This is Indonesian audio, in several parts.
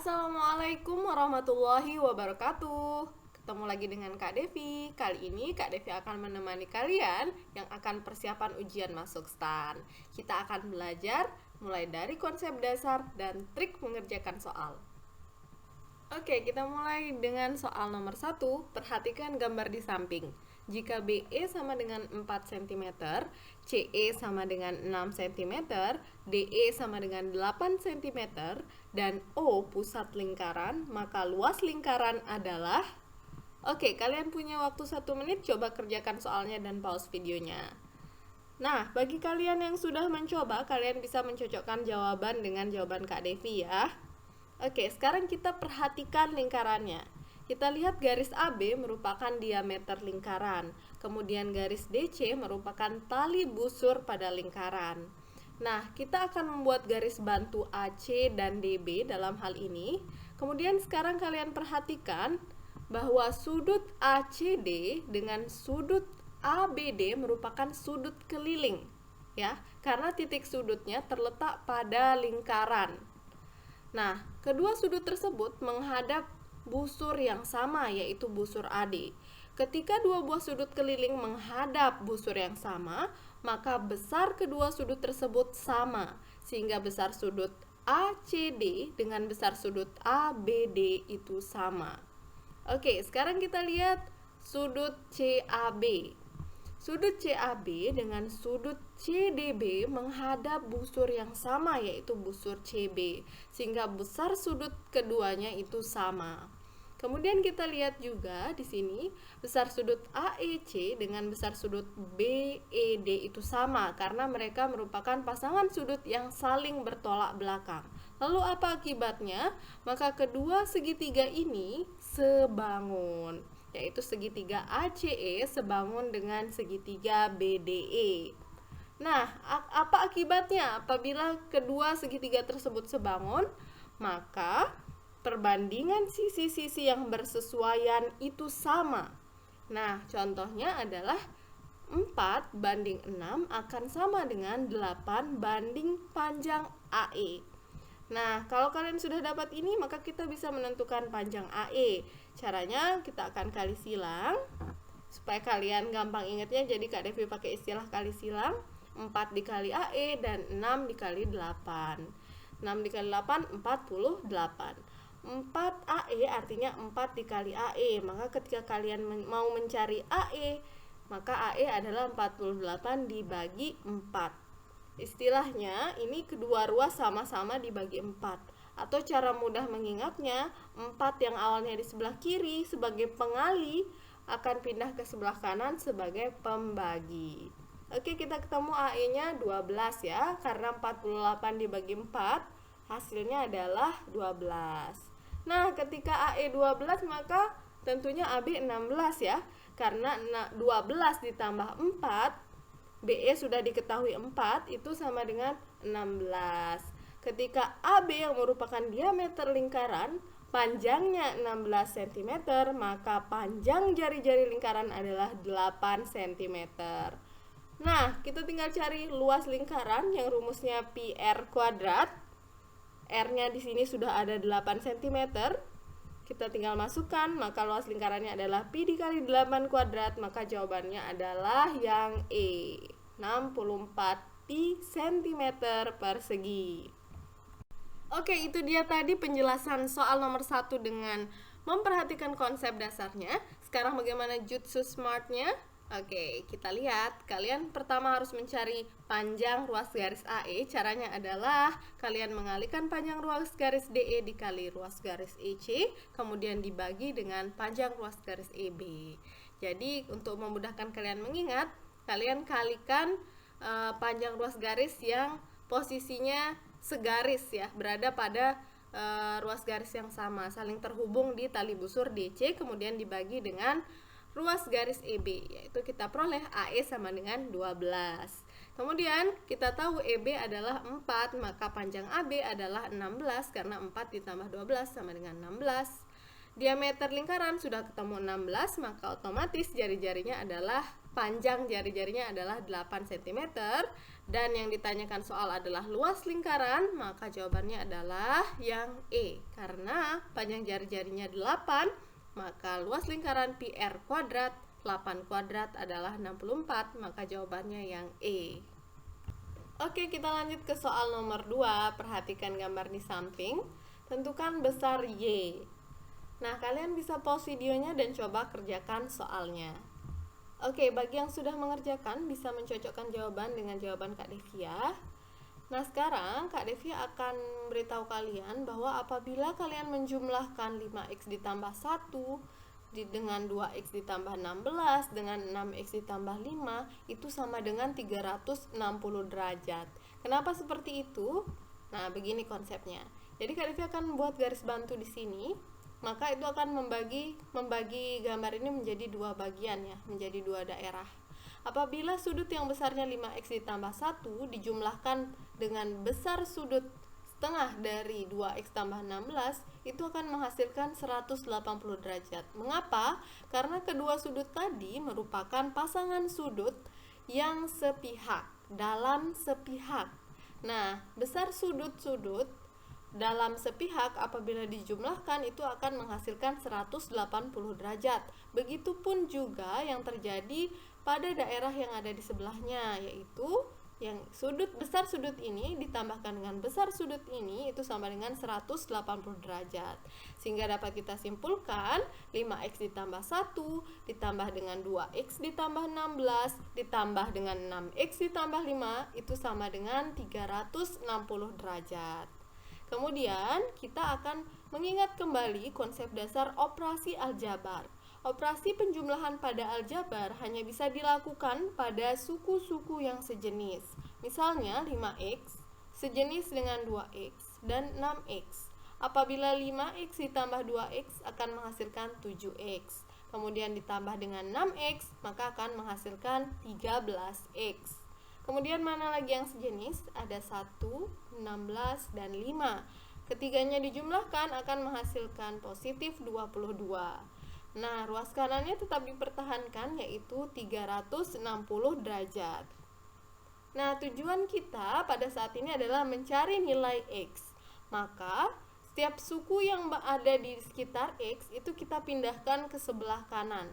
Assalamualaikum warahmatullahi wabarakatuh. Ketemu lagi dengan Kak Devi. Kali ini Kak Devi akan menemani kalian yang akan persiapan ujian masuk STAN. Kita akan belajar mulai dari konsep dasar dan trik mengerjakan soal. Oke, kita mulai dengan soal nomor 1. Perhatikan gambar di samping. Jika BE sama dengan 4 cm, CE sama dengan 6 cm, DE sama dengan 8 cm, dan O pusat lingkaran, maka luas lingkaran adalah... Oke, kalian punya waktu 1 menit, coba kerjakan soalnya dan pause videonya. Nah, bagi kalian yang sudah mencoba, kalian bisa mencocokkan jawaban dengan jawaban Kak Devi ya. Oke, sekarang kita perhatikan lingkarannya. Kita lihat garis AB merupakan diameter lingkaran. Kemudian garis DC merupakan tali busur pada lingkaran. Nah, kita akan membuat garis bantu AC dan DB dalam hal ini. Kemudian sekarang kalian perhatikan bahwa sudut ACD dengan sudut ABD merupakan sudut keliling, ya, karena titik sudutnya terletak pada lingkaran. Nah, kedua sudut tersebut menghadap busur yang sama, yaitu busur AD. Ketika dua buah sudut keliling menghadap busur yang sama, maka besar kedua sudut tersebut sama, sehingga besar sudut ACD dengan besar sudut ABD itu sama. Oke, sekarang kita lihat sudut CAB. Sudut CAB dengan sudut CDB menghadap busur yang sama, yaitu busur CB, sehingga besar sudut keduanya itu sama. Kemudian kita lihat juga di sini besar sudut AEC dengan besar sudut BED itu sama karena mereka merupakan pasangan sudut yang saling bertolak belakang. Lalu apa akibatnya? Maka kedua segitiga ini sebangun, yaitu segitiga ACE sebangun dengan segitiga BDE. Nah, apa akibatnya apabila kedua segitiga tersebut sebangun? Maka perbandingan sisi-sisi yang bersesuaian itu sama. Nah, contohnya adalah 4:6 akan sama dengan 8 banding panjang AE. Nah, kalau kalian sudah dapat ini, maka kita bisa menentukan panjang AE. Caranya kita akan kali silang. Supaya kalian gampang ingatnya, jadi Kak Devi pakai istilah kali silang. 4 dikali AE dan 6 dikali 8. 6 dikali 8, 48. 4 AE artinya 4 dikali AE. Maka ketika kalian mau mencari AE, maka AE adalah 48 dibagi 4. Istilahnya, ini kedua ruas sama-sama dibagi 4. Atau cara mudah mengingatnya, 4 yang awalnya di sebelah kiri sebagai pengali akan pindah ke sebelah kanan sebagai pembagi. Oke, kita ketemu AE-nya 12 ya, karena 48 dibagi 4, hasilnya adalah 12. Nah, ketika AE 12, maka tentunya AB 16 ya, karena 12 ditambah 4, BE sudah diketahui 4 itu sama dengan 16. Ketika AB yang merupakan diameter lingkaran panjangnya 16 cm, maka panjang jari-jari lingkaran adalah 8 cm. Nah, kita tinggal cari luas lingkaran yang rumusnya pi R kuadrat. R-nya di sini sudah ada 8 cm. Kita tinggal masukkan, maka luas lingkarannya adalah pi dikali 8 kuadrat, maka jawabannya adalah yang E, 64 pi cm persegi. Oke, itu dia tadi penjelasan soal nomor 1 dengan memperhatikan konsep dasarnya. Sekarang bagaimana jutsu smartnya? Oke, kita lihat. Kalian pertama harus mencari panjang ruas garis AE. Caranya adalah kalian mengalihkan panjang ruas garis DE dikali ruas garis EC, kemudian dibagi dengan panjang ruas garis EB. Jadi, untuk memudahkan kalian mengingat, kalian kalikan panjang ruas garis yang posisinya segaris ya, berada pada ruas garis yang sama, saling terhubung di tali busur DC, kemudian dibagi dengan ruas garis EB, yaitu kita peroleh AE sama dengan 12. Kemudian kita tahu EB adalah 4, maka panjang AB adalah 16 karena 4 ditambah 12 sama dengan 16. Diameter lingkaran sudah ketemu 16, maka otomatis jari-jarinya adalah panjang jari-jarinya adalah 8 cm. Dan yang ditanyakan soal adalah luas lingkaran, maka jawabannya adalah yang E. Karena panjang jari-jarinya 8, maka luas lingkaran pi r kuadrat 8 kuadrat adalah 64, maka jawabannya yang E. Oke, kita lanjut ke soal nomor 2. Perhatikan gambar di samping. Tentukan besar Y. Nah, kalian bisa pause videonya dan coba kerjakan soalnya. Oke, bagi yang sudah mengerjakan bisa mencocokkan jawaban dengan jawaban Kak Devia. Nah, sekarang Kak Devia akan beritahu kalian bahwa apabila kalian menjumlahkan 5x ditambah 1 dengan 2x ditambah 16 dengan 6x ditambah 5 itu sama dengan 360 derajat. Kenapa seperti itu? Nah, begini konsepnya. Jadi Kak Devia akan membuat garis bantu di sini. Maka itu akan membagi gambar ini menjadi dua bagian ya, menjadi dua daerah. Apabila sudut yang besarnya 5x ditambah 1 dijumlahkan dengan besar sudut setengah dari 2x tambah 16, itu akan menghasilkan 180 derajat. Mengapa? Karena kedua sudut tadi merupakan pasangan sudut yang sepihak, dalam sepihak. Nah, besar sudut-sudut dalam sepihak apabila dijumlahkan itu akan menghasilkan 180 derajat. Begitupun juga yang terjadi pada daerah yang ada di sebelahnya, yaitu yang besar sudut ini ditambahkan dengan besar sudut ini itu sama dengan 180 derajat. Sehingga dapat kita simpulkan 5x ditambah 1 ditambah dengan 2x ditambah 16 ditambah dengan 6x ditambah 5 itu sama dengan 360 derajat. Kemudian kita akan mengingat kembali konsep dasar operasi aljabar. Operasi penjumlahan pada aljabar hanya bisa dilakukan pada suku-suku yang sejenis. Misalnya 5x sejenis dengan 2x dan 6x. Apabila 5x ditambah 2x akan menghasilkan 7x. Kemudian ditambah dengan 6x maka akan menghasilkan 13x. Kemudian mana lagi yang sejenis? Ada 1, 16, dan 5. Ketiganya dijumlahkan akan menghasilkan positif 22. Nah, ruas kanannya tetap dipertahankan yaitu 360 derajat. Nah, tujuan kita pada saat ini adalah mencari nilai X. Maka, setiap suku yang ada di sekitar X itu kita pindahkan ke sebelah kanan.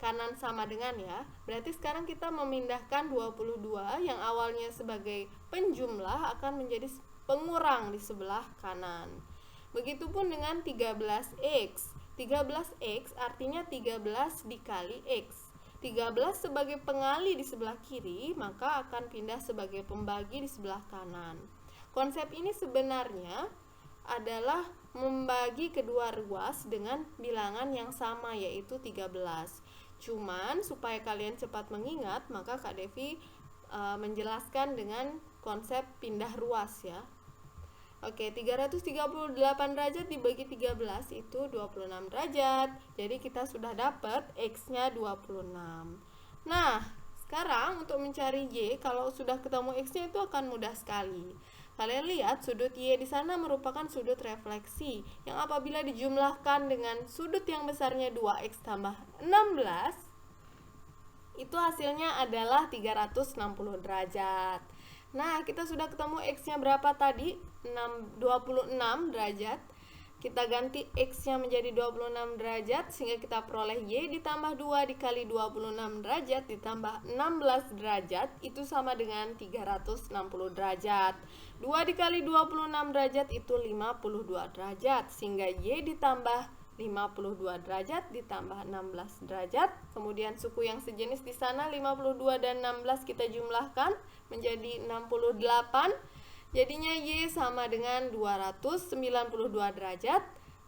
Kanan sama dengan ya, berarti sekarang kita memindahkan 22 yang awalnya sebagai penjumlah akan menjadi pengurang di sebelah kanan. Begitupun dengan 13x. 13x artinya 13 dikali x. 13 sebagai pengali di sebelah kiri, maka akan pindah sebagai pembagi di sebelah kanan. Konsep ini sebenarnya adalah membagi kedua ruas dengan bilangan yang sama yaitu 13. Cuman supaya kalian cepat mengingat, maka Kak Devi menjelaskan dengan konsep pindah ruas ya. Oke, 338 derajat dibagi 13 itu 26 derajat. Jadi kita sudah dapat X-nya 26. Nah, sekarang untuk mencari Y, kalau sudah ketemu X-nya itu akan mudah sekali. Kalian lihat sudut Y di sana merupakan sudut refleksi yang apabila dijumlahkan dengan sudut yang besarnya 2X tambah 16 itu hasilnya adalah 360 derajat. Nah, kita sudah ketemu X-nya berapa tadi? 26 derajat. Kita ganti X-nya menjadi 26 derajat sehingga kita peroleh Y ditambah 2 dikali 26 derajat ditambah 16 derajat itu sama dengan 360 derajat. 2 dikali 26 derajat itu 52 derajat sehingga Y ditambah 52 derajat ditambah 16 derajat. Kemudian suku yang sejenis di sana 52 dan 16 kita jumlahkan menjadi 68. Jadinya Y sama dengan 292 derajat.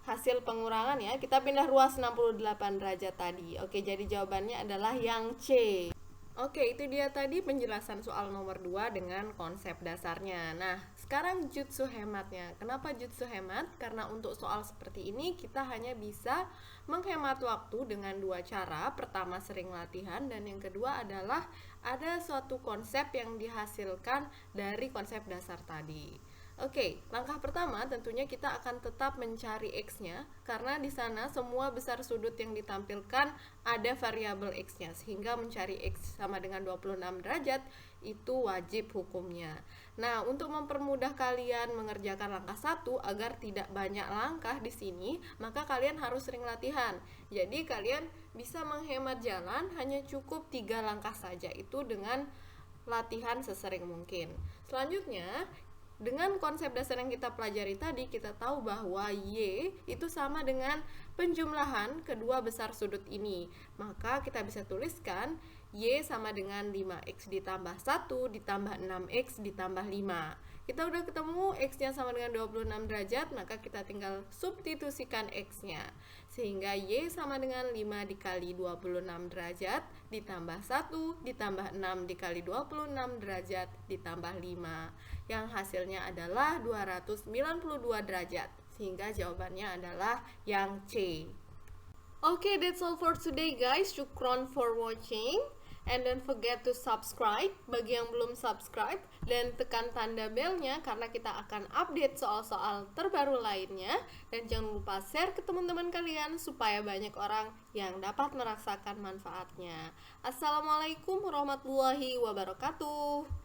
Hasil pengurangan ya, kita pindah ruas 68 derajat tadi. Oke, jadi jawabannya adalah yang C. Oke, itu dia tadi penjelasan soal nomor 2 dengan konsep dasarnya. Nah, sekarang jutsu hematnya. Kenapa jutsu hemat? Karena untuk soal seperti ini kita hanya bisa menghemat waktu dengan dua cara. Pertama sering latihan dan yang kedua adalah ada suatu konsep yang dihasilkan dari konsep dasar tadi. Oke, langkah pertama tentunya kita akan tetap mencari X-nya karena di sana semua besar sudut yang ditampilkan ada variabel X-nya, sehingga mencari X sama dengan 26 derajat itu wajib hukumnya. Nah, untuk mempermudah kalian mengerjakan langkah 1 agar tidak banyak langkah di sini, maka kalian harus sering latihan. Jadi kalian bisa menghemat jalan hanya cukup 3 langkah saja, itu dengan latihan sesering mungkin. Selanjutnya, dengan konsep dasar yang kita pelajari tadi, kita tahu bahwa Y itu sama dengan penjumlahan kedua besar sudut ini. Maka kita bisa tuliskan Y sama dengan 5X ditambah 1 ditambah 6X ditambah 5. Kita udah ketemu X-nya sama dengan 26 derajat, maka kita tinggal substitusikan X-nya. Sehingga Y sama dengan 5 dikali 26 derajat ditambah 1 ditambah 6 dikali 26 derajat ditambah 5. Yang hasilnya adalah 292 derajat. Sehingga jawabannya adalah yang C. Okay, that's all for today guys. Syukron for watching. And don't forget to subscribe bagi yang belum subscribe, dan tekan tanda belnya karena kita akan update soal-soal terbaru lainnya. Dan jangan lupa share ke teman-teman kalian supaya banyak orang yang dapat merasakan manfaatnya. Assalamualaikum warahmatullahi wabarakatuh.